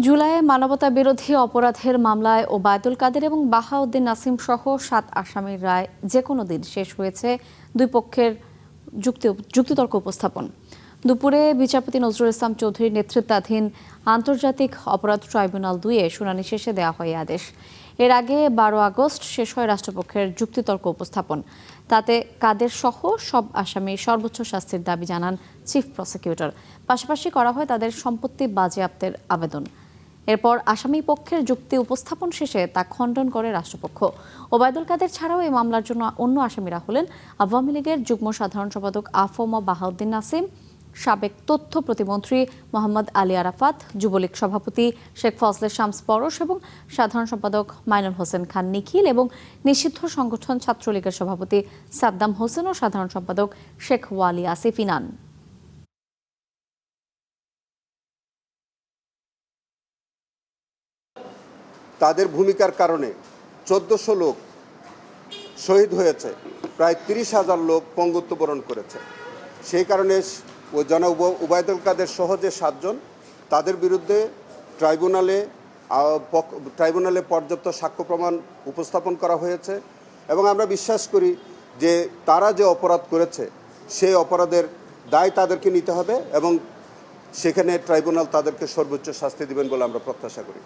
জুলাইয়ে মানবতাবিরোধী অপরাধের মামলায় ওবায়দুল কাদের এবং বাহাউদ্দিন নাসিম সহ ৭ আসামির রায় যে কোনো দিন শেষ হয়েছে দুই পক্ষের যুক্তিতর্ক উপস্থাপন। দুপুরে বিচারপতি নজরুল ইসলাম চৌধুরীর নেতৃত্বাধীন আন্তর্জাতিক অপরাধ ট্রাইব্যুনাল ২-এ শুনানি শেষে দেওয়া হয় আদেশ। এর আগে ১২ আগস্ট শেষ হয় রাষ্ট্রপক্ষের যুক্তিতর্ক উপস্থাপন। তাতে কাদের সহ সব আসামি সর্বোচ্চ শাস্তির দাবি জানান চিফ প্রসিকিউটর। পাশাপাশি করা হয় তাদের সম্পত্তি বাজেয়াপ্তের আবেদন। এরপর আসামি পক্ষের যুক্তি উপস্থাপন শেষে তা খণ্ডন করে রাষ্ট্রপক্ষ। ওবায়দুল কাদের ছাড়াও এই মামলার জন্য অন্য আসামিরা হলেন আওয়ামী লীগের যুগ্ম সাধারণ সম্পাদক আফম বাহাউদ্দিন নাসিম, সাবেক তথ্য প্রতিমন্ত্রী মোহাম্মদ আলী আরাফাত, যুবলীগ সভাপতি শেখ ফজলে শামস পরশ এবং সাধারণ সম্পাদক মাইনুল হোসেন খান নিখিল এবং নিষিদ্ধ সংগঠন ছাত্রলীগের সভাপতি সাদ্দাম হোসেন ও সাধারণ সম্পাদক শেখ ওয়ালি আসিফ ইনান। তাদের ভূমিকার কারণে ১৪০০ লোক শহীদ হয়েছে, প্রায় ৩০,০০০ লোক পঙ্গুত্ব বরণ করেছে। সেই কারণে জনাব ওবায়দুল কাদের সহ যে ৭ জন, তাদের বিরুদ্ধে ট্রাইব্যুনালে পর্যাপ্ত সাক্ষ্য প্রমাণ উপস্থাপন করা হয়েছে এবং আমরা বিশ্বাস করি যে তারা যে অপরাধ করেছে সেই অপরাধের দায় তাদেরকে নিতে হবে এবং সেখানে ট্রাইব্যুনাল তাদেরকে সর্বোচ্চ শাস্তি দেবেন বলে আমরা প্রত্যাশা করি।